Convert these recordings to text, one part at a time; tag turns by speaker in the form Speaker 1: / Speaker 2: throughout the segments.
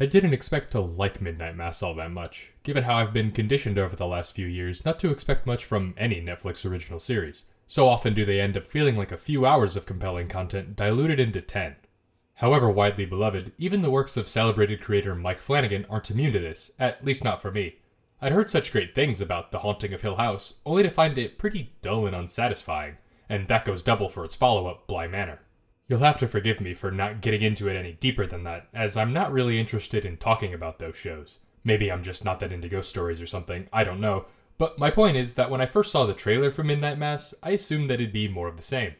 Speaker 1: I didn't expect to like Midnight Mass all that much, given how I've been conditioned over the last few years not to expect much from any Netflix original series. So often do they end up feeling like a few hours of compelling content diluted into 10. However widely beloved, even the works of celebrated creator Mike Flanagan aren't immune to this, at least not for me. I'd heard such great things about The Haunting of Hill House, only to find it pretty dull and unsatisfying, and that goes double for its follow-up, Bly Manor. You'll have to forgive me for not getting into it any deeper than that, as I'm not really interested in talking about those shows. Maybe I'm just not that into ghost stories or something, I don't know, but my point is that when I first saw the trailer for Midnight Mass, I assumed that it'd be more of the same.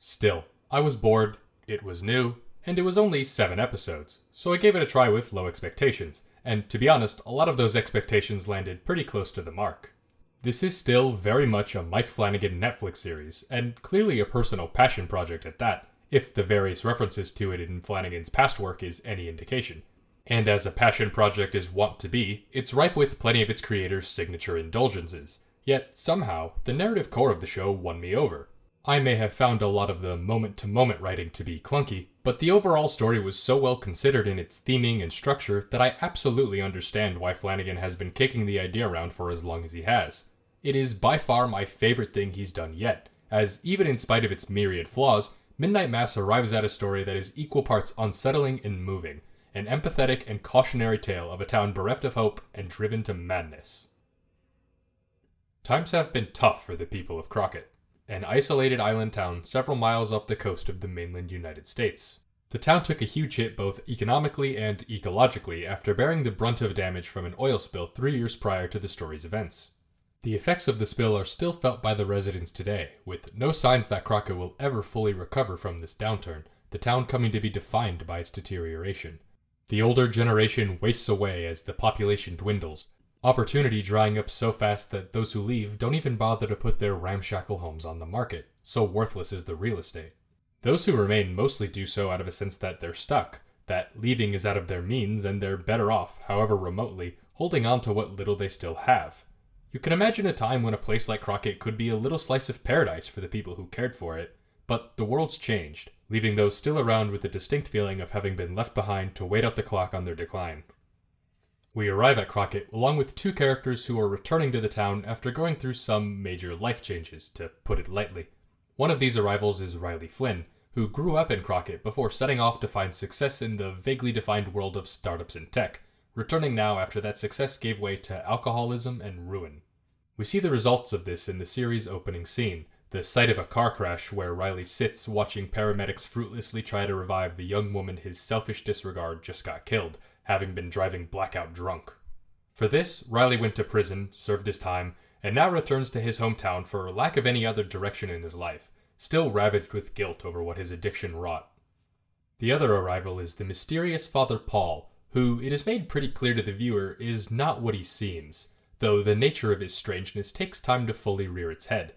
Speaker 1: Still, I was bored, it was new, and it was only 7 episodes, so I gave it a try with low expectations, and to be honest, a lot of those expectations landed pretty close to the mark. This is still very much a Mike Flanagan Netflix series, and clearly a personal passion project at that, if the various references to it in Flanagan's past work is any indication. And as a passion project is wont to be, it's ripe with plenty of its creator's signature indulgences. Yet, somehow, the narrative core of the show won me over. I may have found a lot of the moment-to-moment writing to be clunky, but the overall story was so well considered in its theming and structure that I absolutely understand why Flanagan has been kicking the idea around for as long as he has. It is by far my favorite thing he's done yet, as even in spite of its myriad flaws, Midnight Mass arrives at a story that is equal parts unsettling and moving, an empathetic and cautionary tale of a town bereft of hope and driven to madness. Times have been tough for the people of Crockett, an isolated island town several miles up the coast of the mainland United States. The town took a huge hit both economically and ecologically after bearing the brunt of damage from an oil spill 3 years prior to the story's events. The effects of the spill are still felt by the residents today, with no signs that Crockett will ever fully recover from this downturn, the town coming to be defined by its deterioration. The older generation wastes away as the population dwindles, opportunity drying up so fast that those who leave don't even bother to put their ramshackle homes on the market, so worthless is the real estate. Those who remain mostly do so out of a sense that they're stuck, that leaving is out of their means and they're better off, however remotely, holding on to what little they still have. You can imagine a time when a place like Crockett could be a little slice of paradise for the people who cared for it, but the world's changed, leaving those still around with a distinct feeling of having been left behind to wait out the clock on their decline. We arrive at Crockett along with 2 characters who are returning to the town after going through some major life changes, to put it lightly. One of these arrivals is Riley Flynn, who grew up in Crockett before setting off to find success in the vaguely defined world of startups and tech, returning now after that success gave way to alcoholism and ruin. We see the results of this in the series' opening scene, the sight of a car crash where Riley sits watching paramedics fruitlessly try to revive the young woman his selfish disregard just got killed, having been driving blackout drunk. For this, Riley went to prison, served his time, and now returns to his hometown for lack of any other direction in his life, still ravaged with guilt over what his addiction wrought. The other arrival is the mysterious Father Paul, who, it is made pretty clear to the viewer, is not what he seems, though the nature of his strangeness takes time to fully rear its head.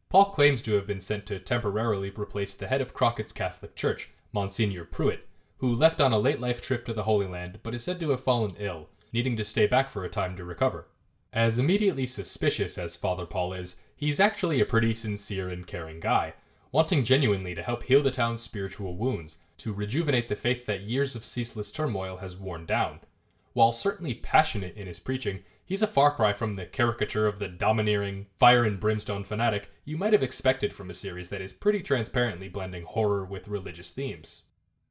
Speaker 1: Paul claims to have been sent to temporarily replace the head of Crockett's Catholic Church, Monsignor Pruitt, who left on a late-life trip to the Holy Land but is said to have fallen ill, needing to stay back for a time to recover. As immediately suspicious as Father Paul is, he's actually a pretty sincere and caring guy, wanting genuinely to help heal the town's spiritual wounds, to rejuvenate the faith that years of ceaseless turmoil has worn down. While certainly passionate in his preaching, he's a far cry from the caricature of the domineering, fire and brimstone fanatic you might have expected from a series that is pretty transparently blending horror with religious themes.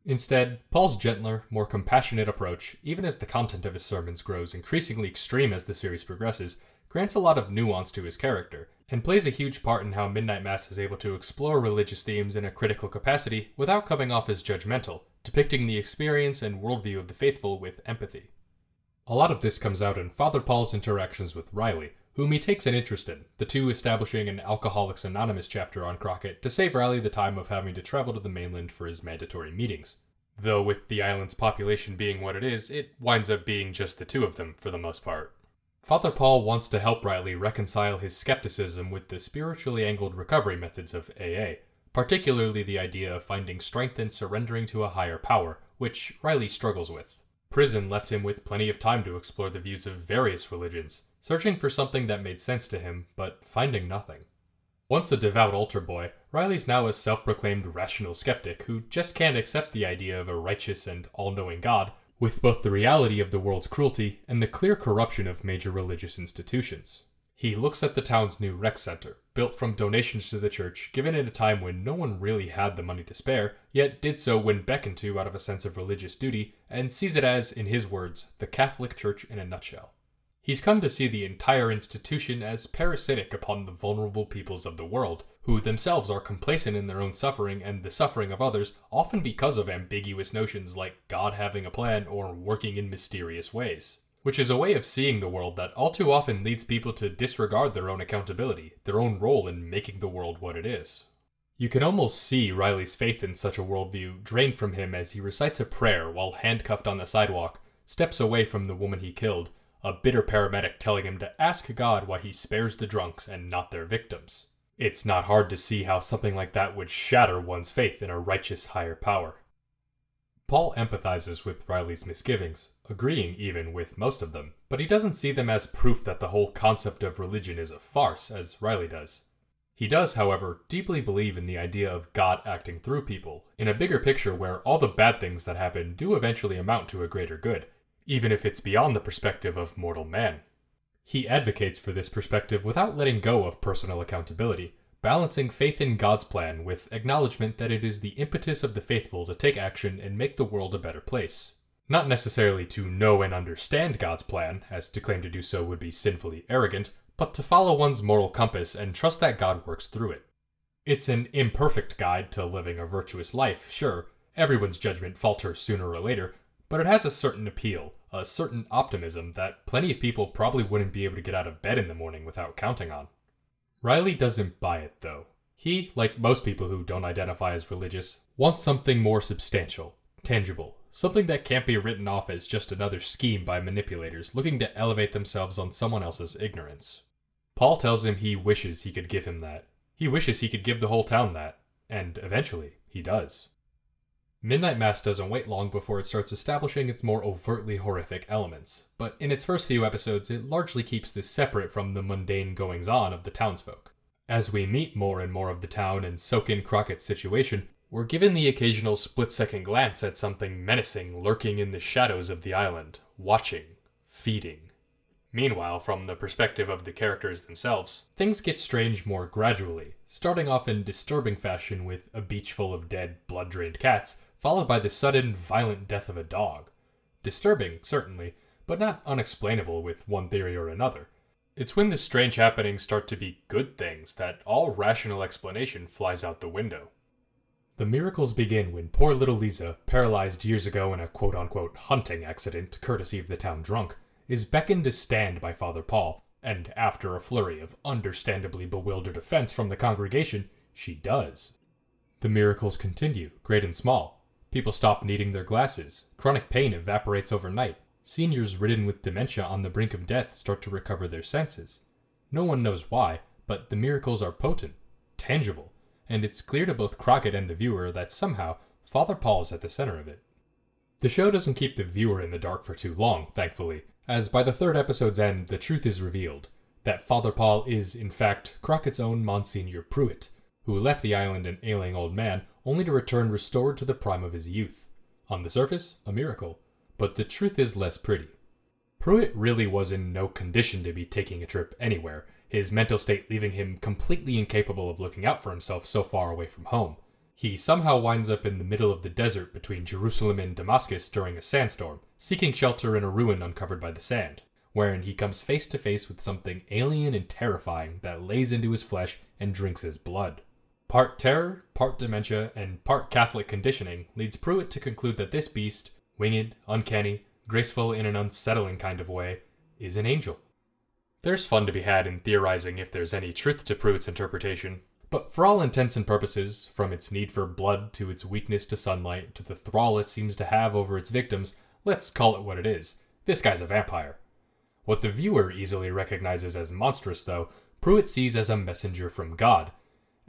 Speaker 1: Instead, Paul's gentler, more compassionate approach, even as the content of his sermons grows increasingly extreme as the series progresses, grants a lot of nuance to his character, and plays a huge part in how Midnight Mass is able to explore religious themes in a critical capacity without coming off as judgmental, depicting the experience and worldview of the faithful with empathy. A lot of this comes out in Father Paul's interactions with Riley, whom he takes an interest in, the two establishing an Alcoholics Anonymous chapter on Crockett to save Riley the time of having to travel to the mainland for his mandatory meetings. Though with the island's population being what it is, it winds up being just the 2 of them for the most part. Father Paul wants to help Riley reconcile his skepticism with the spiritually angled recovery methods of AA, particularly the idea of finding strength in surrendering to a higher power, which Riley struggles with. Prison left him with plenty of time to explore the views of various religions, searching for something that made sense to him, but finding nothing. Once a devout altar boy, Riley's now a self-proclaimed rational skeptic who just can't accept the idea of a righteous and all-knowing God with both the reality of the world's cruelty and the clear corruption of major religious institutions. He looks at the town's new rec center, built from donations to the church given at a time when no one really had the money to spare, yet did so when beckoned to out of a sense of religious duty, and sees it as, in his words, the Catholic Church in a nutshell. He's come to see the entire institution as parasitic upon the vulnerable peoples of the world, who themselves are complacent in their own suffering and the suffering of others, often because of ambiguous notions like God having a plan or working in mysterious ways. Which is a way of seeing the world that all too often leads people to disregard their own accountability, their own role in making the world what it is. You can almost see Riley's faith in such a worldview drained from him as he recites a prayer while handcuffed on the sidewalk, steps away from the woman he killed, a bitter paramedic telling him to ask God why he spares the drunks and not their victims. It's not hard to see how something like that would shatter one's faith in a righteous higher power. Paul empathizes with Riley's misgivings, agreeing even with most of them, but he doesn't see them as proof that the whole concept of religion is a farce, as Riley does. He does, however, deeply believe in the idea of God acting through people, in a bigger picture where all the bad things that happen do eventually amount to a greater good, even if it's beyond the perspective of mortal man. He advocates for this perspective without letting go of personal accountability, balancing faith in God's plan with acknowledgement that it is the impetus of the faithful to take action and make the world a better place. Not necessarily to know and understand God's plan, as to claim to do so would be sinfully arrogant, but to follow one's moral compass and trust that God works through it. It's an imperfect guide to living a virtuous life, sure, everyone's judgment falters sooner or later, but it has a certain appeal, a certain optimism that plenty of people probably wouldn't be able to get out of bed in the morning without counting on. Riley doesn't buy it, though. He, like most people who don't identify as religious, wants something more substantial, tangible, something that can't be written off as just another scheme by manipulators looking to elevate themselves on someone else's ignorance. Paul tells him he wishes he could give him that. He wishes he could give the whole town that. And eventually, he does. Midnight Mass doesn't wait long before it starts establishing its more overtly horrific elements, but in its first few episodes it largely keeps this separate from the mundane goings-on of the townsfolk. As we meet more and more of the town and soak in Crockett's situation, we're given the occasional split-second glance at something menacing lurking in the shadows of the island, watching, feeding. Meanwhile, from the perspective of the characters themselves, things get strange more gradually, starting off in disturbing fashion with a beach full of dead, blood-drained cats, followed by the sudden, violent death of a dog. Disturbing, certainly, but not unexplainable with one theory or another. It's when the strange happenings start to be good things that all rational explanation flies out the window. The miracles begin when poor little Lisa, paralyzed years ago in a quote-unquote hunting accident courtesy of the town drunk, is beckoned to stand by Father Paul, and after a flurry of understandably bewildered offense from the congregation, she does. The miracles continue, great and small. People stop needing their glasses, chronic pain evaporates overnight, seniors ridden with dementia on the brink of death start to recover their senses. No one knows why, but the miracles are potent, tangible, and it's clear to both Crockett and the viewer that somehow Father Paul is at the center of it. The show doesn't keep the viewer in the dark for too long, thankfully, as by the third episode's end the truth is revealed, that Father Paul is, in fact, Crockett's own Monsignor Pruitt, who left the island an ailing old man, only to return restored to the prime of his youth. On the surface, a miracle, but the truth is less pretty. Pruitt really was in no condition to be taking a trip anywhere, his mental state leaving him completely incapable of looking out for himself so far away from home. He somehow winds up in the middle of the desert between Jerusalem and Damascus during a sandstorm, seeking shelter in a ruin uncovered by the sand, wherein he comes face to face with something alien and terrifying that lays into his flesh and drinks his blood. Part terror, part dementia, and part Catholic conditioning leads Pruitt to conclude that this beast, winged, uncanny, graceful in an unsettling kind of way, is an angel. There's fun to be had in theorizing if there's any truth to Pruitt's interpretation, but for all intents and purposes, from its need for blood to its weakness to sunlight to the thrall it seems to have over its victims, let's call it what it is. This guy's a vampire. What the viewer easily recognizes as monstrous, though, Pruitt sees as a messenger from God.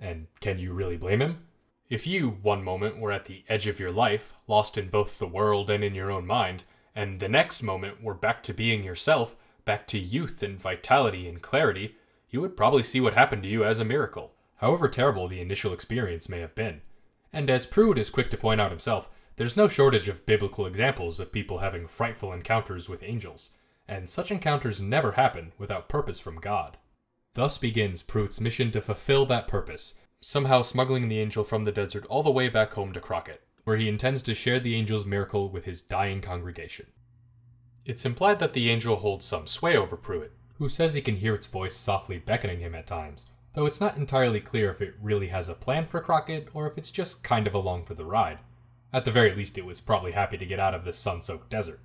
Speaker 1: And can you really blame him? If you, one moment, were at the edge of your life, lost in both the world and in your own mind, and the next moment were back to being yourself, back to youth and vitality and clarity, you would probably see what happened to you as a miracle, however terrible the initial experience may have been. And as Pruitt is quick to point out himself, There's no shortage of biblical examples of people having frightful encounters with angels, and such encounters never happen without purpose from God. Thus begins Pruitt's mission to fulfill that purpose, somehow smuggling the angel from the desert all the way back home to Crockett, where he intends to share the angel's miracle with his dying congregation. It's implied that the angel holds some sway over Pruitt, who says he can hear its voice softly beckoning him at times, though it's not entirely clear if it really has a plan for Crockett or if it's just kind of along for the ride. At the very least, it was probably happy to get out of the sun-soaked desert.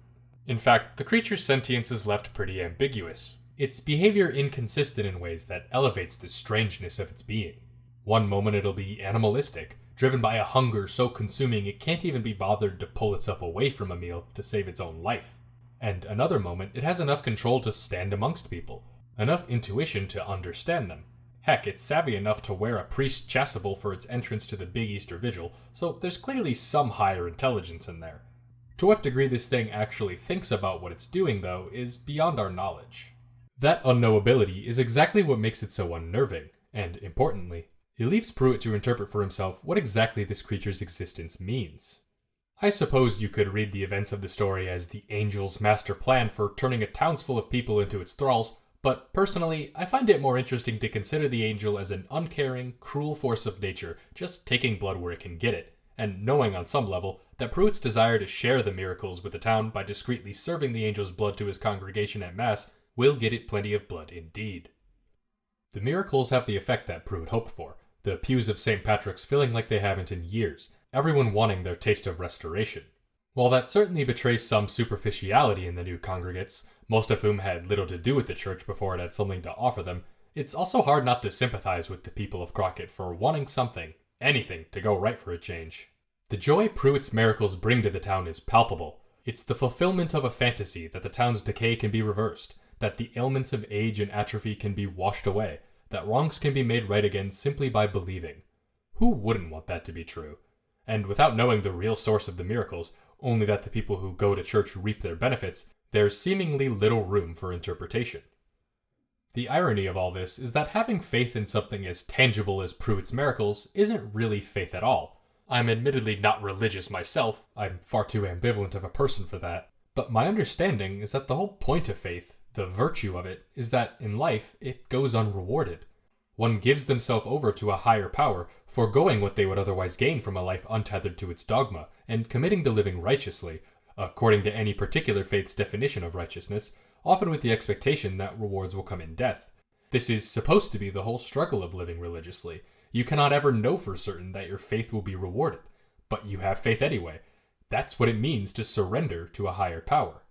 Speaker 1: In fact, the creature's sentience is left pretty ambiguous, its behavior inconsistent in ways that elevates the strangeness of its being. One moment it'll be animalistic, driven by a hunger so consuming it can't even be bothered to pull itself away from a meal to save its own life. And another moment, it has enough control to stand amongst people, enough intuition to understand them. Heck, it's savvy enough to wear a priest's chasuble for its entrance to the Big Easter Vigil, so there's clearly some higher intelligence in there. To what degree this thing actually thinks about what it's doing, though, is beyond our knowledge. That unknowability is exactly what makes it so unnerving, and, importantly, it leaves Pruitt to interpret for himself what exactly this creature's existence means. I suppose you could read the events of the story as the angel's master plan for turning a townsful of people into its thralls, but personally, I find it more interesting to consider the angel as an uncaring, cruel force of nature just taking blood where it can get it, and knowing on some level that Pruitt's desire to share the miracles with the town by discreetly serving the angel's blood to his congregation at Mass will get it plenty of blood indeed. The miracles have the effect that Pruitt hoped for, the pews of St. Patrick's filling like they haven't in years, everyone wanting their taste of restoration. While that certainly betrays some superficiality in the new congregates, most of whom had little to do with the church before it had something to offer them, it's also hard not to sympathize with the people of Crockett for wanting something, anything, to go right for a change. The joy Pruitt's miracles bring to the town is palpable. It's the fulfillment of a fantasy that the town's decay can be reversed, that the ailments of age and atrophy can be washed away, that wrongs can be made right again simply by believing. Who wouldn't want that to be true? And without knowing the real source of the miracles, only that the people who go to church reap their benefits, there's seemingly little room for interpretation. The irony of all this is that having faith in something as tangible as Pruitt's miracles isn't really faith at all. I'm admittedly not religious myself, I'm far too ambivalent of a person for that, but my understanding is that the whole point of faith, the virtue of it, is that in life it goes unrewarded. One gives themselves over to a higher power, foregoing what they would otherwise gain from a life untethered to its dogma, and committing to living righteously, according to any particular faith's definition of righteousness, often with the expectation that rewards will come in death. This is supposed to be the whole struggle of living religiously. You cannot ever know for certain that your faith will be rewarded, but you have faith anyway. That's what it means to surrender to a higher power.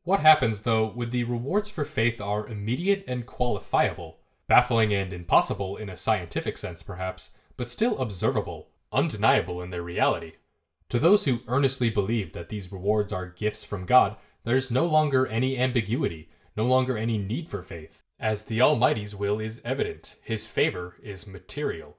Speaker 1: What happens, though, when the rewards for faith are immediate and qualifiable, baffling and impossible in a scientific sense perhaps, but still observable, undeniable in their reality? To those who earnestly believe that these rewards are gifts from God, there's no longer any ambiguity, no longer any need for faith, as the Almighty's will is evident, His favor is material.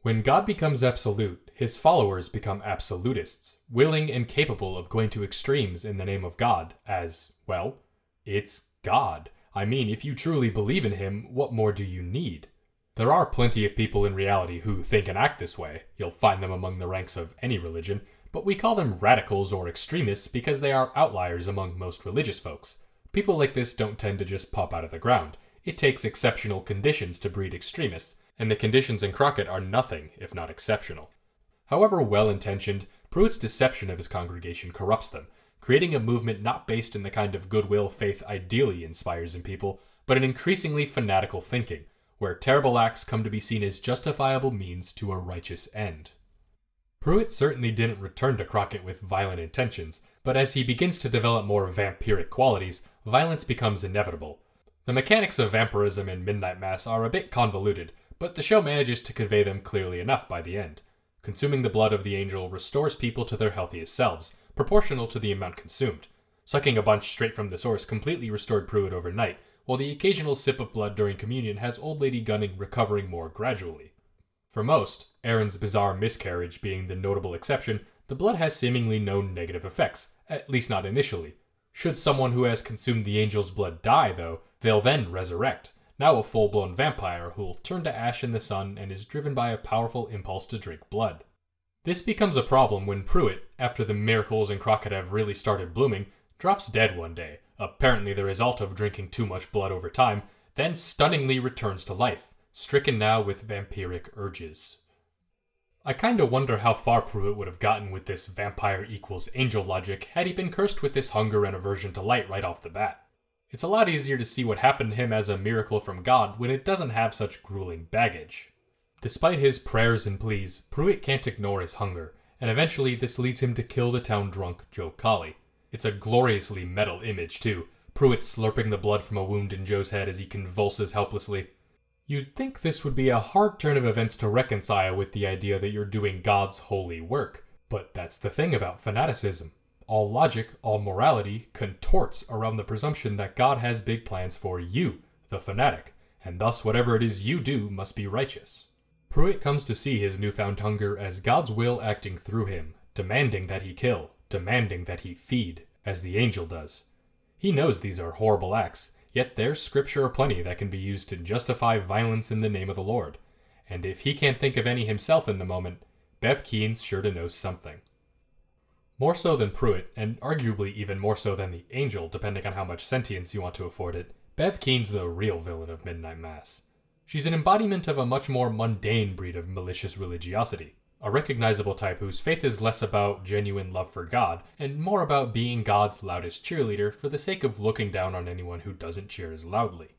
Speaker 1: When God becomes absolute, His followers become absolutists, willing and capable of going to extremes in the name of God, as, well, it's God. I mean, if you truly believe in Him, what more do you need? There are plenty of people in reality who think and act this way. You'll find them among the ranks of any religion, but we call them radicals or extremists because they are outliers among most religious folks. People like this don't tend to just pop out of the ground. It takes exceptional conditions to breed extremists, and the conditions in Crockett are nothing if not exceptional. However well-intentioned, Pruitt's deception of his congregation corrupts them, creating a movement not based in the kind of goodwill faith ideally inspires in people, but in increasingly fanatical thinking, where terrible acts come to be seen as justifiable means to a righteous end. Pruitt certainly didn't return to Crockett with violent intentions, but as he begins to develop more vampiric qualities, violence becomes inevitable. The mechanics of vampirism in Midnight Mass are a bit convoluted, but the show manages to convey them clearly enough by the end. Consuming the blood of the angel restores people to their healthiest selves, proportional to the amount consumed. Sucking a bunch straight from the source completely restored Pruitt overnight, while the occasional sip of blood during communion has Old Lady Gunning recovering more gradually. For most, Aaron's bizarre miscarriage being the notable exception, the blood has seemingly no negative effects, at least not initially. Should someone who has consumed the angel's blood die, though, they'll then resurrect, now a full-blown vampire who'll turn to ash in the sun and is driven by a powerful impulse to drink blood. This becomes a problem when Pruitt, after the miracles in Crockett have really started blooming, drops dead one day, apparently the result of drinking too much blood over time, then stunningly returns to life, stricken now with vampiric urges. I kinda wonder how far Pruitt would have gotten with this vampire equals angel logic had he been cursed with this hunger and aversion to light right off the bat. It's a lot easier to see what happened to him as a miracle from God when it doesn't have such grueling baggage. Despite his prayers and pleas, Pruitt can't ignore his hunger, and eventually this leads him to kill the town drunk Joe Colley. It's a gloriously metal image too, Pruitt slurping the blood from a wound in Joe's head as he convulses helplessly. You'd think this would be a hard turn of events to reconcile with the idea that you're doing God's holy work, but that's the thing about fanaticism. All logic, all morality, contorts around the presumption that God has big plans for you, the fanatic, and thus whatever it is you do must be righteous. Pruitt comes to see his newfound hunger as God's will acting through him, demanding that he kill, demanding that he feed, as the angel does. He knows these are horrible acts, yet there's scripture aplenty that can be used to justify violence in the name of the Lord, and if he can't think of any himself in the moment, Bev Keene's sure to know something. More so than Pruitt, and arguably even more so than the angel depending on how much sentience you want to afford it, Bev Keene's the real villain of Midnight Mass. She's an embodiment of a much more mundane breed of malicious religiosity, a recognizable type whose faith is less about genuine love for God and more about being God's loudest cheerleader for the sake of looking down on anyone who doesn't cheer as loudly.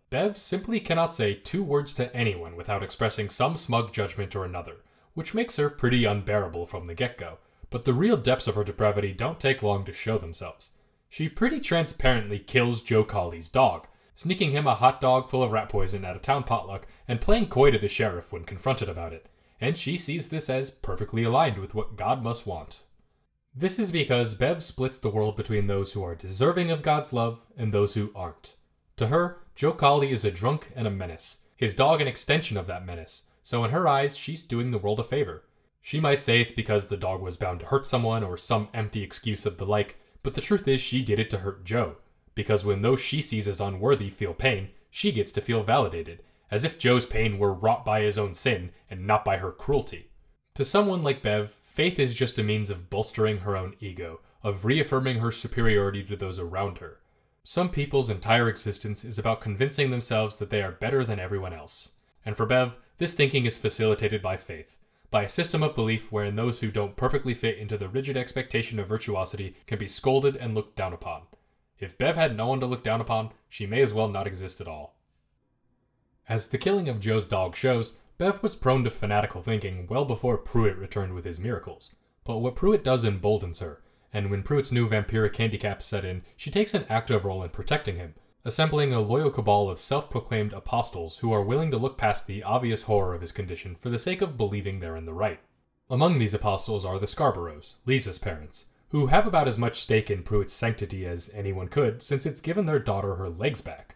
Speaker 1: Bev simply cannot say 2 words to anyone without expressing some smug judgment or another, which makes her pretty unbearable from the get-go, but the real depths of her depravity don't take long to show themselves. She pretty transparently kills Joe Colley's dog, sneaking him a hot dog full of rat poison at a town potluck and playing coy to the sheriff when confronted about it, and she sees this as perfectly aligned with what God must want. This is because Bev splits the world between those who are deserving of God's love and those who aren't. To her, Joe Colley is a drunk and a menace, his dog an extension of that menace, so in her eyes she's doing the world a favor. She might say it's because the dog was bound to hurt someone or some empty excuse of the like, but the truth is she did it to hurt Joe. Because when those she sees as unworthy feel pain, she gets to feel validated, as if Joe's pain were wrought by his own sin and not by her cruelty. To someone like Bev, faith is just a means of bolstering her own ego, of reaffirming her superiority to those around her. Some people's entire existence is about convincing themselves that they are better than everyone else. And for Bev, this thinking is facilitated by faith, by a system of belief wherein those who don't perfectly fit into the rigid expectation of virtuosity can be scolded and looked down upon. If Bev had no one to look down upon, she may as well not exist at all. As the killing of Joe's dog shows, Bev was prone to fanatical thinking well before Pruitt returned with his miracles. But what Pruitt does emboldens her, and when Pruitt's new vampiric handicap set in, she takes an active role in protecting him, assembling a loyal cabal of self-proclaimed apostles who are willing to look past the obvious horror of his condition for the sake of believing they're in the right. Among these apostles are the Scarboroughs, Lisa's parents, who have about as much stake in Pruitt's sanctity as anyone could since it's given their daughter her legs back.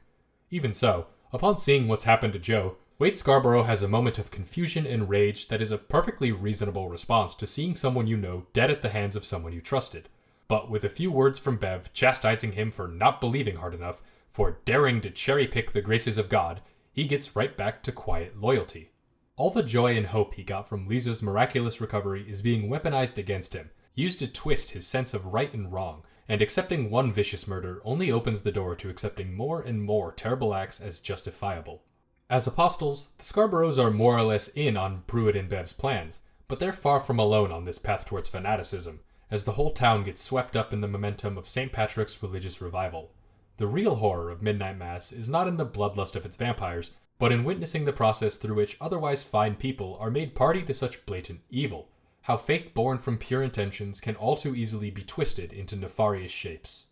Speaker 1: Even so, upon seeing what's happened to Joe, Wade Scarborough has a moment of confusion and rage that is a perfectly reasonable response to seeing someone you know dead at the hands of someone you trusted. But with a few words from Bev chastising him for not believing hard enough, for daring to cherry-pick the graces of God, he gets right back to quiet loyalty. All the joy and hope he got from Lisa's miraculous recovery is being weaponized against him, used to twist his sense of right and wrong, and accepting one vicious murder only opens the door to accepting more and more terrible acts as justifiable. As apostles, the Scarboroughs are more or less in on Pruitt and Bev's plans, but they're far from alone on this path towards fanaticism, as the whole town gets swept up in the momentum of St. Patrick's religious revival. The real horror of Midnight Mass is not in the bloodlust of its vampires, but in witnessing the process through which otherwise fine people are made party to such blatant evil, how faith born from pure intentions can all too easily be twisted into nefarious shapes.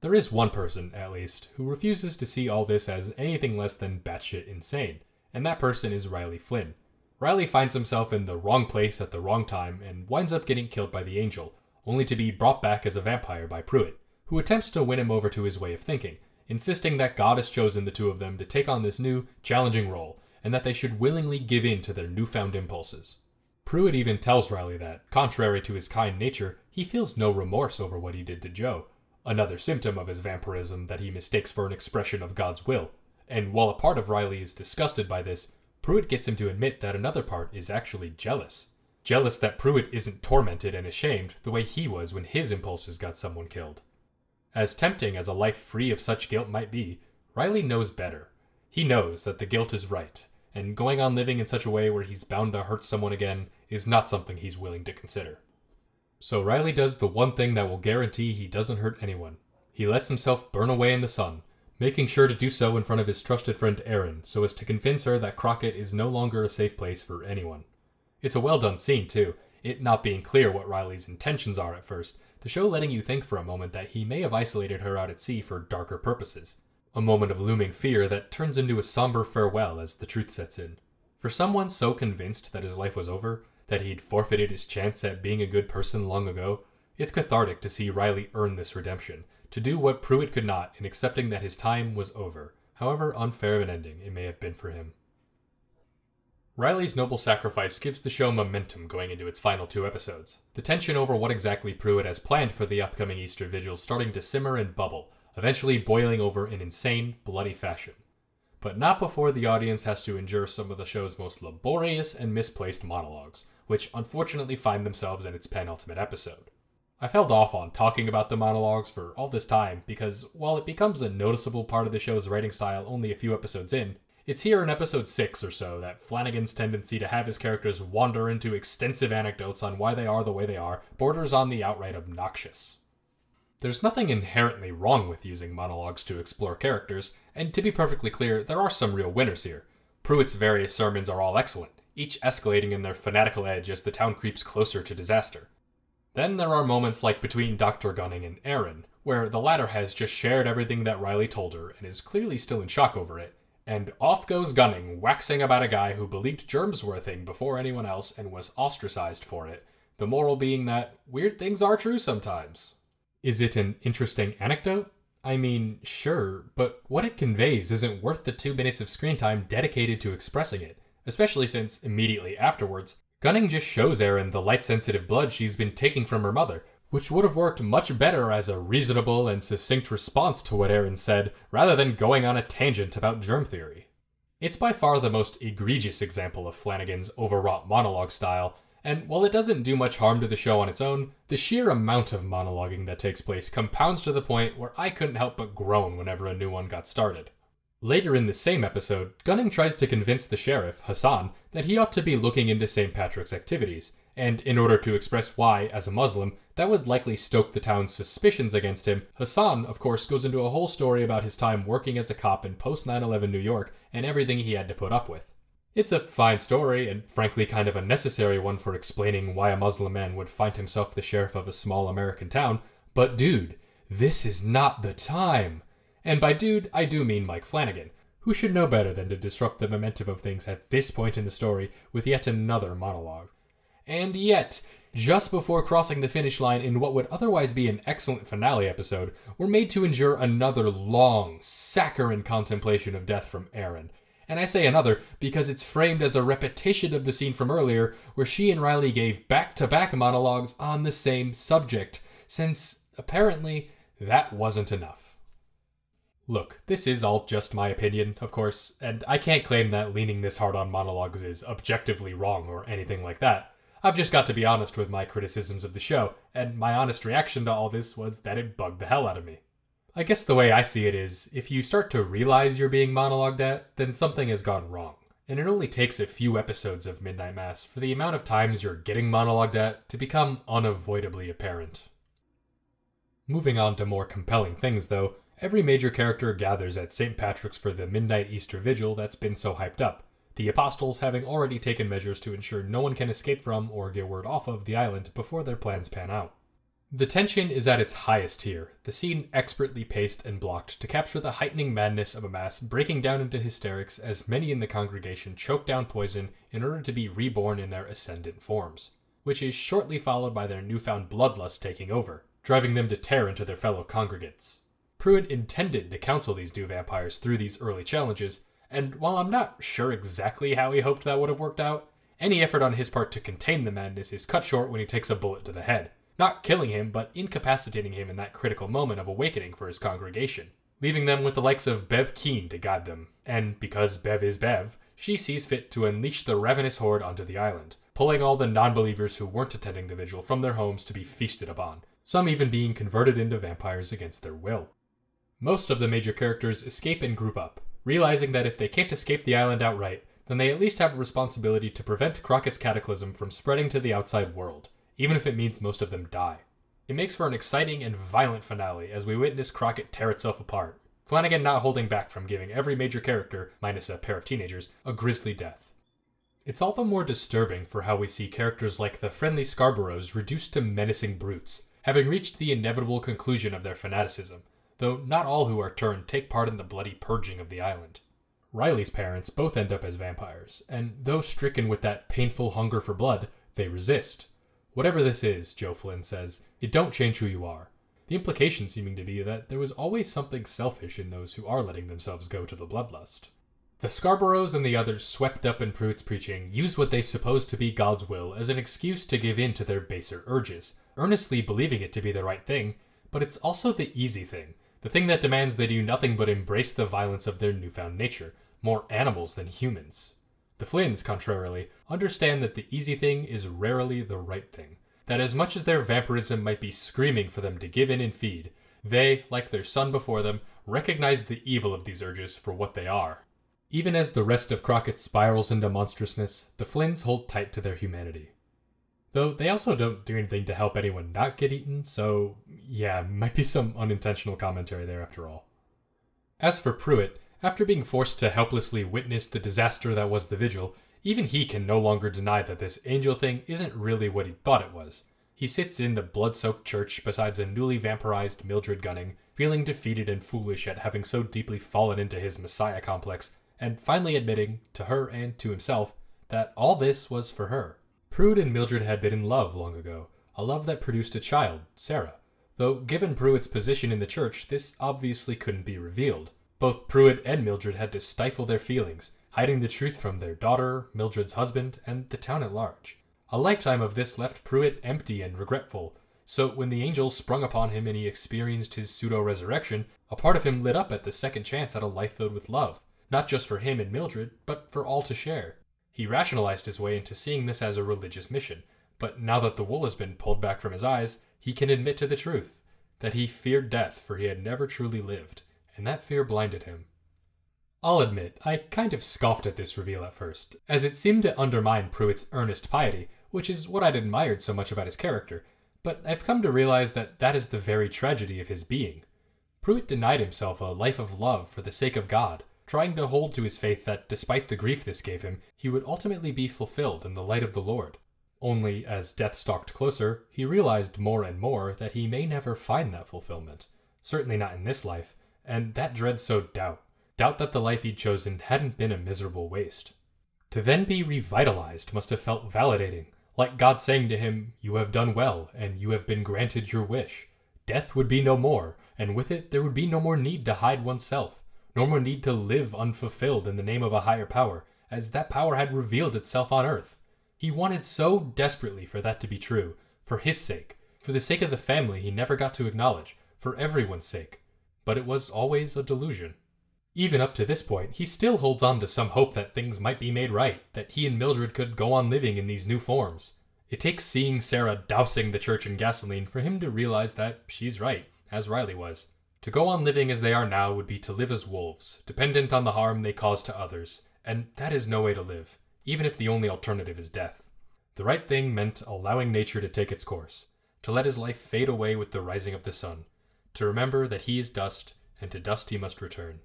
Speaker 1: There is one person, at least, who refuses to see all this as anything less than batshit insane, and that person is Riley Flynn. Riley finds himself in the wrong place at the wrong time and winds up getting killed by the Angel, only to be brought back as a vampire by Pruitt, who attempts to win him over to his way of thinking, insisting that God has chosen the two of them to take on this new, challenging role, and that they should willingly give in to their newfound impulses. Pruitt even tells Riley that, contrary to his kind nature, he feels no remorse over what he did to Joe, another symptom of his vampirism that he mistakes for an expression of God's will. And while a part of Riley is disgusted by this, Pruitt gets him to admit that another part is actually jealous. jealous that Pruitt isn't tormented and ashamed the way he was when his impulses got someone killed. As tempting as a life free of such guilt might be, Riley knows better. He knows that the guilt is right, and going on living in such a way where he's bound to hurt someone again is not something he's willing to consider. So Riley does the one thing that will guarantee he doesn't hurt anyone. He lets himself burn away in the sun, making sure to do so in front of his trusted friend Erin so as to convince her that Crockett is no longer a safe place for anyone. It's a well done scene too, it not being clear what Riley's intentions are at first, the show letting you think for a moment that he may have isolated her out at sea for darker purposes. A moment of looming fear that turns into a somber farewell as the truth sets in. For someone so convinced that his life was over, that he'd forfeited his chance at being a good person long ago, it's cathartic to see Riley earn this redemption, to do what Pruitt could not in accepting that his time was over, however unfair of an ending it may have been for him. Riley's noble sacrifice gives the show momentum going into its final 2 episodes, the tension over what exactly Pruitt has planned for the upcoming Easter Vigil starting to simmer and bubble, eventually boiling over in insane, bloody fashion. But not before the audience has to endure some of the show's most laborious and misplaced monologues, which unfortunately find themselves in its penultimate episode. I've held off on talking about the monologues for all this time because, while it becomes a noticeable part of the show's writing style only a few episodes in, it's here in episode 6 or so that Flanagan's tendency to have his characters wander into extensive anecdotes on why they are the way they are borders on the outright obnoxious. There's nothing inherently wrong with using monologues to explore characters, and to be perfectly clear, there are some real winners here. Pruitt's various sermons are all excellent, each escalating in their fanatical edge as the town creeps closer to disaster. Then there are moments like between Dr. Gunning and Erin, where the latter has just shared everything that Riley told her and is clearly still in shock over it, and off goes Gunning, waxing about a guy who believed germs were a thing before anyone else and was ostracized for it, the moral being that weird things are true sometimes. Is it an interesting anecdote? I mean, sure, but what it conveys isn't worth the 2 minutes of screen time dedicated to expressing it, especially since, immediately afterwards, Gunning just shows Erin the light-sensitive blood she's been taking from her mother, which would have worked much better as a reasonable and succinct response to what Erin said, rather than going on a tangent about germ theory. It's by far the most egregious example of Flanagan's overwrought monologue style, and while it doesn't do much harm to the show on its own, the sheer amount of monologuing that takes place compounds to the point where I couldn't help but groan whenever a new one got started. Later in the same episode, Gunning tries to convince the sheriff, Hassan, that he ought to be looking into St. Patrick's activities, and in order to express why, as a Muslim, that would likely stoke the town's suspicions against him, Hassan, of course, goes into a whole story about his time working as a cop in post-9/11 New York and everything he had to put up with. It's a fine story, and frankly kind of a necessary one for explaining why a Muslim man would find himself the sheriff of a small American town, but dude, this is not the time! And by dude, I do mean Mike Flanagan, who should know better than to disrupt the momentum of things at this point in the story with yet another monologue. And yet, just before crossing the finish line in what would otherwise be an excellent finale episode, we're made to endure another long, saccharine contemplation of death from Erin. And I say another because it's framed as a repetition of the scene from earlier where she and Riley gave back-to-back monologues on the same subject, since, apparently, that wasn't enough. Look, this is all just my opinion, of course, and I can't claim that leaning this hard on monologues is objectively wrong or anything like that. I've just got to be honest with my criticisms of the show, and my honest reaction to all this was that it bugged the hell out of me. I guess the way I see it is, if you start to realize you're being monologued at, then something has gone wrong. And it only takes a few episodes of Midnight Mass for the amount of times you're getting monologued at to become unavoidably apparent. Moving on to more compelling things though, every major character gathers at St. Patrick's for the Midnight Easter Vigil that's been so hyped up, the Apostles having already taken measures to ensure no one can escape from or get word off of the island before their plans pan out. The tension is at its highest here, the scene expertly paced and blocked to capture the heightening madness of a mass breaking down into hysterics as many in the congregation choke down poison in order to be reborn in their ascendant forms, which is shortly followed by their newfound bloodlust taking over, driving them to tear into their fellow congregates. Pruitt intended to counsel these new vampires through these early challenges, and while I'm not sure exactly how he hoped that would have worked out, any effort on his part to contain the madness is cut short when he takes a bullet to the head, not killing him, but incapacitating him in that critical moment of awakening for his congregation, leaving them with the likes of Bev Keane to guide them, and because Bev is Bev, she sees fit to unleash the ravenous horde onto the island, pulling all the non-believers who weren't attending the vigil from their homes to be feasted upon, some even being converted into vampires against their will. Most of the major characters escape and group up, realizing that if they can't escape the island outright, then they at least have a responsibility to prevent Crockett's cataclysm from spreading to the outside world, even if it means most of them die. It makes for an exciting and violent finale as we witness Crockett tear itself apart, Flanagan not holding back from giving every major character, minus a pair of teenagers, a grisly death. It's all the more disturbing for how we see characters like the friendly Scarboroughs reduced to menacing brutes, having reached the inevitable conclusion of their fanaticism, though not all who are turned take part in the bloody purging of the island. Riley's parents both end up as vampires, and though stricken with that painful hunger for blood, they resist. Whatever this is, Joe Flynn says, it don't change who you are. The implication seeming to be that there was always something selfish in those who are letting themselves go to the bloodlust. The Scarboroughs and the others swept up in Pruitt's preaching use what they suppose to be God's will as an excuse to give in to their baser urges, earnestly believing it to be the right thing, but it's also the easy thing, the thing that demands they do nothing but embrace the violence of their newfound nature, more animals than humans. The Flynns, contrarily, understand that the easy thing is rarely the right thing, that as much as their vampirism might be screaming for them to give in and feed, they, like their son before them, recognize the evil of these urges for what they are. Even as the rest of Crockett spirals into monstrousness, the Flynns hold tight to their humanity. Though they also don't do anything to help anyone not get eaten, so yeah, might be some unintentional commentary there after all. As for Pruitt, after being forced to helplessly witness the disaster that was the vigil, even he can no longer deny that this angel thing isn't really what he thought it was. He sits in the blood-soaked church beside a newly vampirized Mildred Gunning, feeling defeated and foolish at having so deeply fallen into his messiah complex, and finally admitting, to her and to himself, that all this was for her. Pruitt and Mildred had been in love long ago, a love that produced a child, Sarah. Though given Pruitt's position in the church, this obviously couldn't be revealed. Both Pruitt and Mildred had to stifle their feelings, hiding the truth from their daughter, Mildred's husband, and the town at large. A lifetime of this left Pruitt empty and regretful, so when the angel sprung upon him and he experienced his pseudo-resurrection, a part of him lit up at the second chance at a life filled with love, not just for him and Mildred, but for all to share. He rationalized his way into seeing this as a religious mission, but now that the wool has been pulled back from his eyes, he can admit to the truth, that he feared death for he had never truly lived, and that fear blinded him. I'll admit, I kind of scoffed at this reveal at first, as it seemed to undermine Pruitt's earnest piety, which is what I'd admired so much about his character, but I've come to realize that that is the very tragedy of his being. Pruitt denied himself a life of love for the sake of God, trying to hold to his faith that despite the grief this gave him, he would ultimately be fulfilled in the light of the Lord. Only, as death stalked closer, he realized more and more that he may never find that fulfillment, certainly not in this life, and that dread sowed doubt that the life he'd chosen hadn't been a miserable waste. To then be revitalized must have felt validating, like God saying to him, "You have done well, and you have been granted your wish." Death would be no more, and with it there would be no more need to hide oneself, no more need to live unfulfilled in the name of a higher power, as that power had revealed itself on earth. He wanted so desperately for that to be true, for his sake, for the sake of the family he never got to acknowledge, for everyone's sake. But it was always a delusion. Even up to this point, he still holds on to some hope that things might be made right, that he and Mildred could go on living in these new forms. It takes seeing Sarah dousing the church in gasoline for him to realize that she's right, as Riley was. To go on living as they are now would be to live as wolves, dependent on the harm they cause to others, and that is no way to live, even if the only alternative is death. The right thing meant allowing nature to take its course, to let his life fade away with the rising of the sun, to remember that he is dust, and to dust he must return.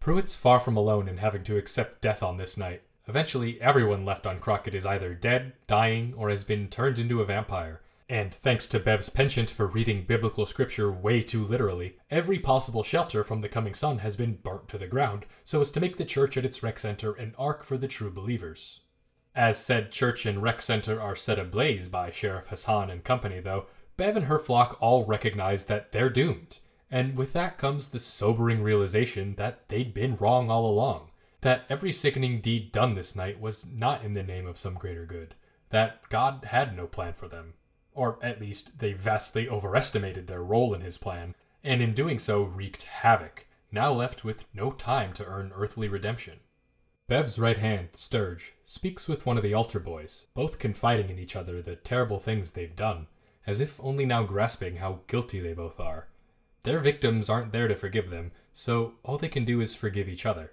Speaker 1: Pruitt's far from alone in having to accept death on this night. Eventually, everyone left on Crockett is either dead, dying, or has been turned into a vampire. And thanks to Bev's penchant for reading biblical scripture way too literally, every possible shelter from the coming sun has been burnt to the ground, so as to make the church at its rec center an ark for the true believers. As said church and rec center are set ablaze by Sheriff Hassan and company, though, Bev and her flock all recognize that they're doomed. And with that comes the sobering realization that they'd been wrong all along, that every sickening deed done this night was not in the name of some greater good, that God had no plan for them. Or at least, they vastly overestimated their role in his plan, and in doing so wreaked havoc, now left with no time to earn earthly redemption. Bev's right hand, Sturge, speaks with one of the altar boys, both confiding in each other the terrible things they've done, as if only now grasping how guilty they both are. Their victims aren't there to forgive them, so all they can do is forgive each other.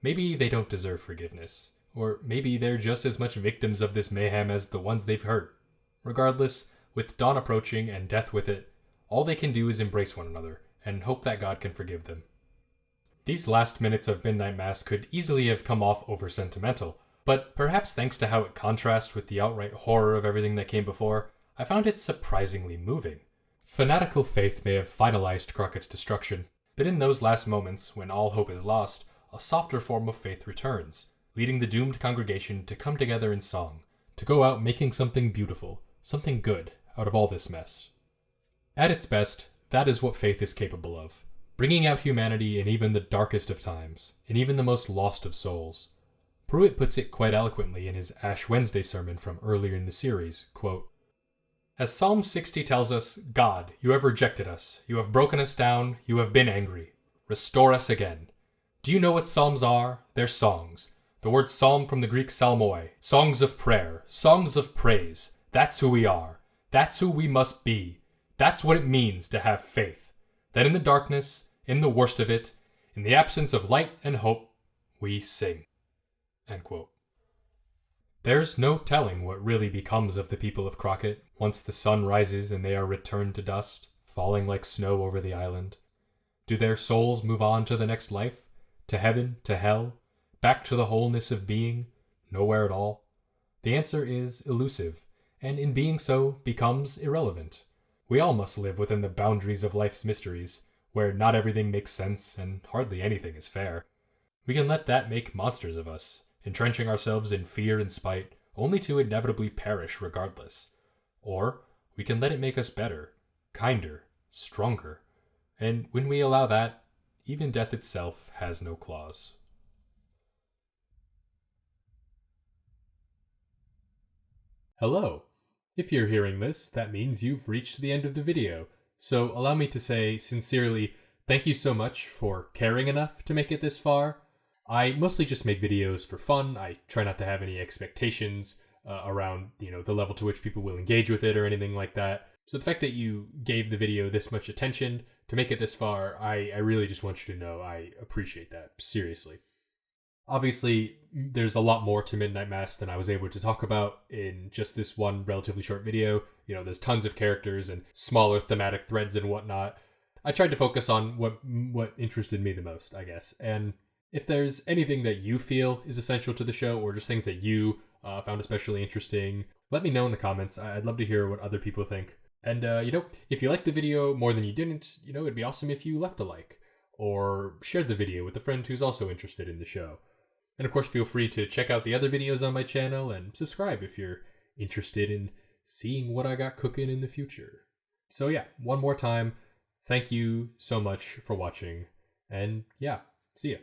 Speaker 1: Maybe they don't deserve forgiveness, or maybe they're just as much victims of this mayhem as the ones they've hurt. Regardless, with dawn approaching and death with it, all they can do is embrace one another and hope that God can forgive them. These last minutes of Midnight Mass could easily have come off over-sentimental, but perhaps thanks to how it contrasts with the outright horror of everything that came before, I found it surprisingly moving. Fanatical faith may have finalized Crockett's destruction, but in those last moments, when all hope is lost, a softer form of faith returns, leading the doomed congregation to come together in song, to go out making something beautiful, something good, out of all this mess. At its best, that is what faith is capable of, bringing out humanity in even the darkest of times, in even the most lost of souls. Pruitt puts it quite eloquently in his Ash Wednesday sermon from earlier in the series, quote, "As Psalm 60 tells us, God, you have rejected us, you have broken us down, you have been angry. Restore us again. Do you know what psalms are? They're songs. The word psalm from the Greek psalmoi, songs of prayer, songs of praise. That's who we are. That's who we must be. That's what it means to have faith. That in the darkness, in the worst of it, in the absence of light and hope, we sing." End quote. There's no telling what really becomes of the people of Crockett once the sun rises and they are returned to dust, falling like snow over the island. Do their souls move on to the next life? To heaven? To hell? Back to the wholeness of being? Nowhere at all? The answer is elusive, and in being so, becomes irrelevant. We all must live within the boundaries of life's mysteries, where not everything makes sense and hardly anything is fair. We can let that make monsters of us, entrenching ourselves in fear and spite, only to inevitably perish regardless. Or we can let it make us better, kinder, stronger. And when we allow that, even death itself has no claws. Hello. If you're hearing this, that means you've reached the end of the video. So allow me to say sincerely, thank you so much for caring enough to make it this far. I mostly just make videos for fun. I try not to have any expectations around, the level to which people will engage with it or anything like that. So the fact that you gave the video this much attention to make it this far, I really just want you to know I appreciate that, seriously. Obviously, there's a lot more to Midnight Mass than I was able to talk about in just this one relatively short video. There's tons of characters and smaller thematic threads and whatnot. I tried to focus on what interested me the most, I guess. And if there's anything that you feel is essential to the show, or just things that you found especially interesting, let me know in the comments. I'd love to hear what other people think. And, if you liked the video more than you didn't, it'd be awesome if you left a like, or shared the video with a friend who's also interested in the show. And of course, feel free to check out the other videos on my channel and subscribe if you're interested in seeing what I got cooking in the future. So yeah, one more time, thank you so much for watching, and yeah, see ya.